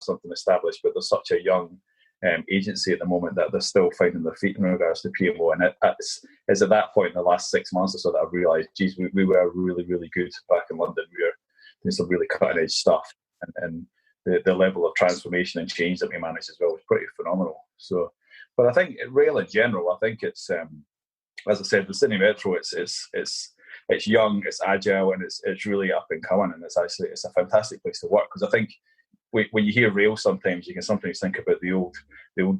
something established, but there's such a young agency at the moment that they're still finding their feet in regards to PMO. And it's at that point in the last 6 months or so that I've realised, geez, we were really, really good back in London. We were doing some really cutting edge stuff, and the level of transformation and change that we managed as well was pretty phenomenal. So, but I think rail in general, I think it's as I said, the Sydney Metro, it's young, it's agile, and it's really up and coming, and it's a fantastic place to work, because I think when you hear rail, sometimes you can sometimes think about the old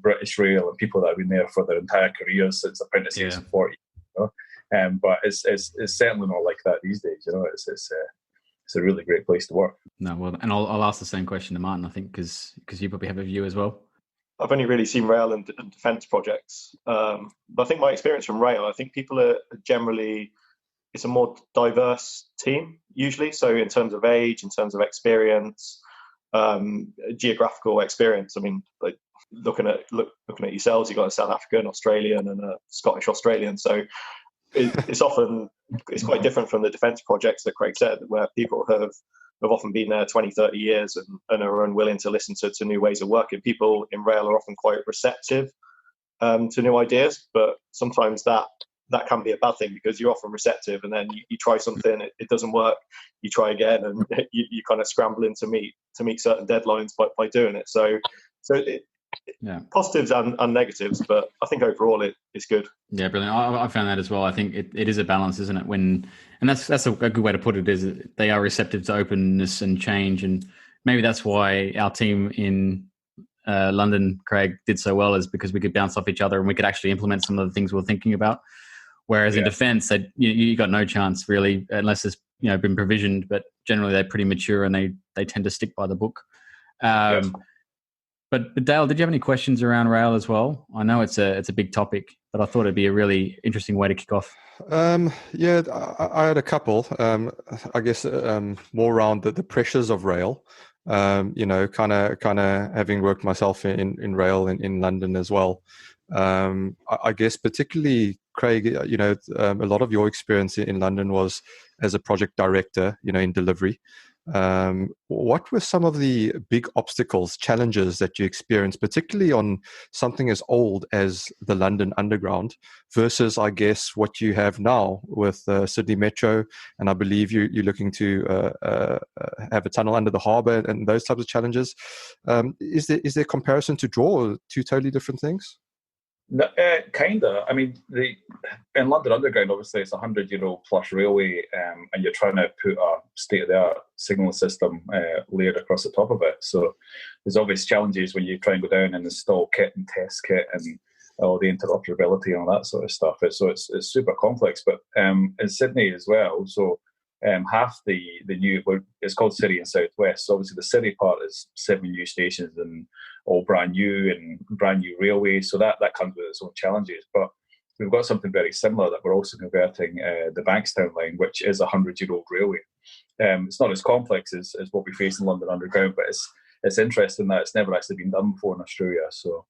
British Rail and people that have been there for their entire careers since apprentices and 40. You know? But it's certainly not like that these days. You know, it's a really great place to work. No, well, and I'll ask the same question to Martin, I think, because you probably have a view as well. I've only really seen rail and defence projects, but I think my experience from rail, I think people are generally, it's a more diverse team usually. So in terms of age, in terms of experience, geographical experience. I mean, like looking at yourselves, you've got a South African, Australian, and a Scottish Australian. So it's quite different from the defence projects that Craig said, where people have often been there 20, 30 years and are unwilling to listen to new ways of working. People in rail are often quite receptive to new ideas, but sometimes that can be a bad thing, because you're often receptive and then you try something, it doesn't work, you try again, and you kind of scrambling to meet certain deadlines by doing it. So positives and negatives, but I think overall it's good. Yeah, brilliant. I found that as well. I think it is a balance, isn't it? And that's a good way to put it, is they are receptive to openness and change, and maybe that's why our team in London, Craig, did so well, is because we could bounce off each other and we could actually implement some of the things we're thinking about. Whereas in defence, you got no chance really, unless it's been provisioned. But generally, they're pretty mature and they tend to stick by the book. But Dale, did you have any questions around rail as well? I know it's a big topic, but I thought it'd be a really interesting way to kick off. I had a couple. I guess more around the pressures of rail. Kind of having worked myself in rail in London as well. I guess particularly, Craig, a lot of your experience in London was as a project director, in delivery. What were some of the big obstacles, challenges that you experienced, particularly on something as old as the London Underground versus, I guess, what you have now with Sydney Metro? And I believe you're looking to have a tunnel under the harbour and those types of challenges. Is there comparison to draw, or two totally different things? No, kinda. I mean, in London Underground, obviously, it's a 100-year-old plus railway, and you're trying to put a state-of-the-art signal system layered across the top of it. So there's obvious challenges when you try and go down and install kit and test kit and all the interoperability and all that sort of stuff. So it's super complex. But in Sydney as well, so half the new, it's called City and South West. So obviously the city part is 7 new stations and all brand new railway. So that comes with its own challenges. But we've got something very similar that we're also converting, the Bankstown line, which is a 100-year-old railway. It's not as complex as what we face in London Underground, but it's interesting that it's never actually been done before in Australia. So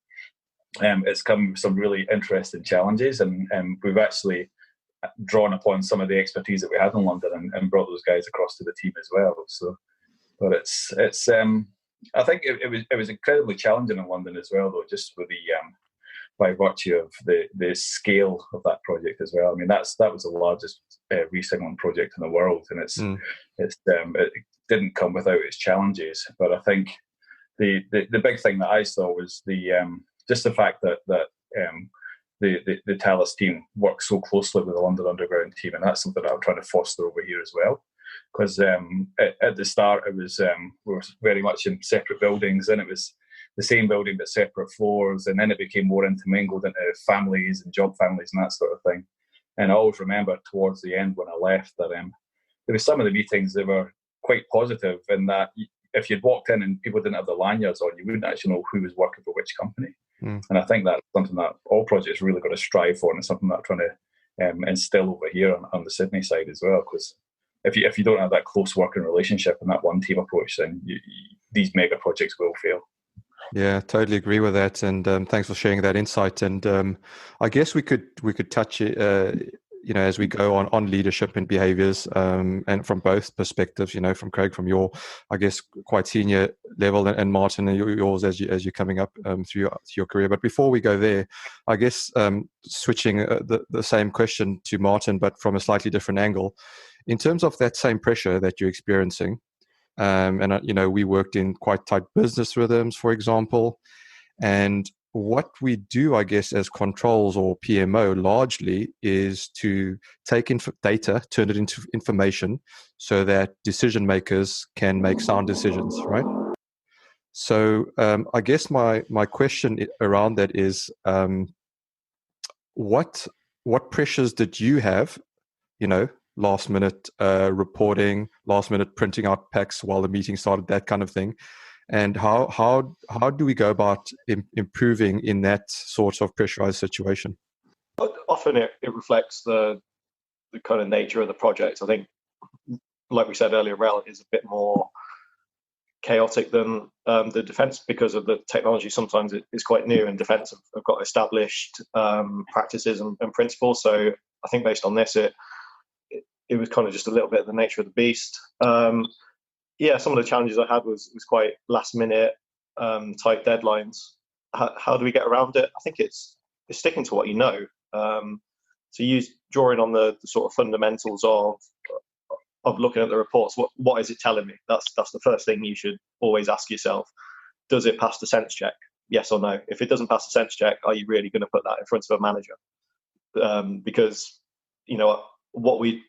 it's come with some really interesting challenges, and we've actually drawn upon some of the expertise that we had in London and brought those guys across to the team as well. So, but it's I think it was incredibly challenging in London as well, though, just with the by virtue of the scale of that project as well. I mean, that was the largest resignaling project in the world, and it didn't come without its challenges. But I think the big thing that I saw was just the fact that the Thales team works so closely with the London Underground team, and that's something that I'm trying to foster over here as well. Because at the start, it was we were very much in separate buildings, and it was the same building but separate floors, and then it became more intermingled into families and job families and that sort of thing. And I always remember towards the end when I left that there were some of the meetings that were quite positive, in that if you'd walked in and people didn't have the lanyards on, you wouldn't actually know who was working for which company. And I think that's something that all projects really got to strive for, and it's something that I'm trying to instill over here on the Sydney side as well. Because if you don't have that close working relationship and that one team approach, then these mega projects will fail. Yeah, totally agree with that, and thanks for sharing that insight. And I guess we could touch as we go on leadership and behaviors, and from both perspectives, from Craig, from your, I guess, quite senior level, and Martin, and yours as you're coming up through your career. But before we go there, I guess switching the same question to Martin, but from a slightly different angle, in terms of that same pressure that you're experiencing, and we worked in quite tight business rhythms, for example, and what we do, I guess, as controls or PMO largely is to take data, turn it into information so that decision makers can make sound decisions, right? So I guess my question around that is, what pressures did you have, last minute reporting, last minute printing out packs while the meeting started, that kind of thing? And how do we go about improving in that sort of pressurized situation? Often it reflects the kind of nature of the project. I think, like we said earlier, rail is a bit more chaotic than the defence because of the technology. Sometimes it's quite new, and defence have got established practices and principles. So I think based on this, it was kind of just a little bit of the nature of the beast. Some of the challenges I had was quite last minute type deadlines. How do we get around it? I think it's sticking to what you know. So drawing on the sort of fundamentals of looking at the reports. What is it telling me? That's the first thing you should always ask yourself. Does it pass the sense check? Yes or no? If it doesn't pass the sense check, are you really going to put that in front of a manager? Because what we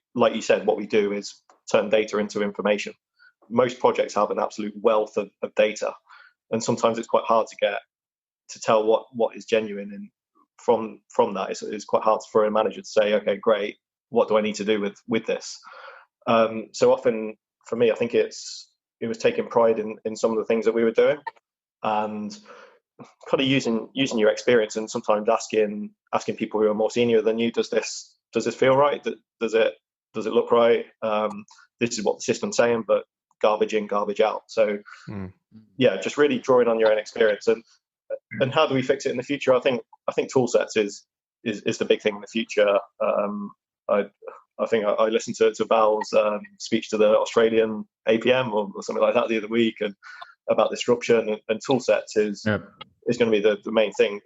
do is turn data into information. Most projects have an absolute wealth of data, and sometimes it's quite hard to tell what is genuine. And from that, it's quite hard for a manager to say, okay, great, what do I need to do with this? So often for me, I think it was taking pride in some of the things that we were doing, and kind of using your experience, and sometimes asking people who are more senior than you, does this feel right? Does it look right? This is what the system's saying, but garbage in, garbage out. So just really drawing on your own experience, and how do we fix it in the future? I think tool sets is the big thing in the future. I think I listened to Val's speech to the Australian APM or something like that the other week, and about disruption, and tool sets is going to be the main thing.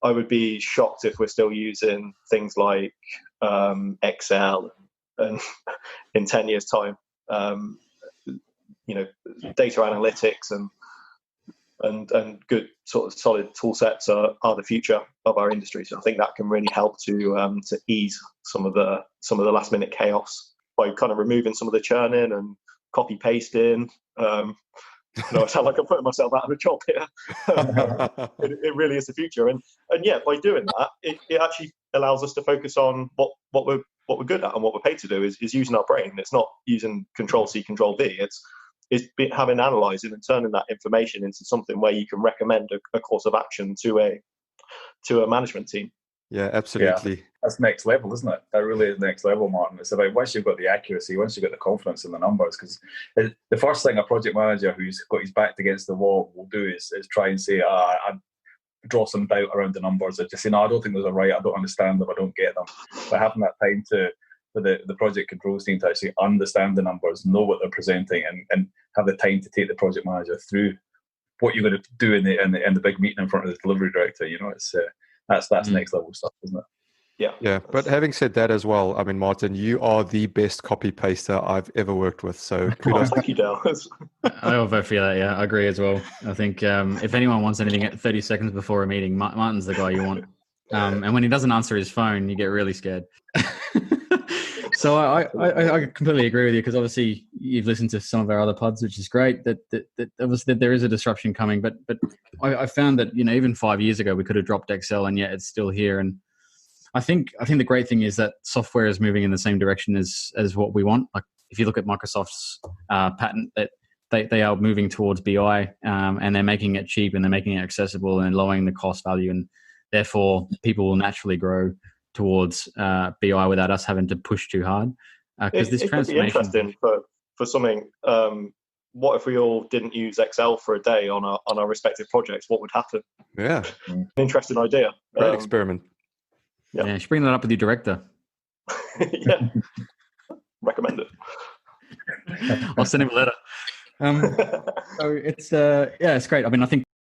I would be shocked if we're still using things like Excel and in 10 years' time. Data analytics and good sort of solid tool sets are the future of our industry. So I think that can really help to ease some of the last minute chaos by kind of removing some of the churning and copy pasting. I sound like I'm putting myself out of a job here. It really is the future, and by doing that, it actually allows us to focus on what we're good at, and what we're paid to do is using our brain. It's not using Control C, Control V. It's having analysing and turning that information into something where you can recommend a course of action to a management team. Yeah, absolutely. Yeah, that's next level, isn't it? That really is next level, Martin. It's about once you've got the accuracy, once you've got the confidence in the numbers, because the first thing a project manager who's got his back against the wall will do is try and say, I draw some doubt around the numbers, or just say, no, I don't think those are right, I don't understand them, I don't get them. But having that time for the project controls team to actually understand the numbers, know what they're presenting, and have the time to take the project manager through what you're going to do in the big meeting in front of the delivery director. It's that's next level stuff, isn't it? Yeah. But having said that as well, I mean, Martin, you are the best copy paster I've ever worked with. So kudos. Thank you, Dale. I'll vote for that. Yeah, I agree as well. I think if anyone wants anything at 30 seconds before a meeting, Martin's the guy you want. And when he doesn't answer his phone, you get really scared. So I completely agree with you, because obviously you've listened to some of our other pods, which is great. That obviously there is a disruption coming, but I found that even 5 years ago we could have dropped Excel, and yet it's still here. And I think the great thing is that software is moving in the same direction as what we want. Like if you look at Microsoft's patent, that they are moving towards BI, and they're making it cheap, and they're making it accessible, and lowering the cost value, and therefore people will naturally grow towards BI without us having to push too hard. Because this transformation could be interesting for something. What if we all didn't use Excel for a day on our respective projects? What would happen? Yeah, interesting idea. Great experiment. Yeah, you should bring that up with your director. Yeah, recommend it. I'll send him a letter. So it's it's great. I mean, I think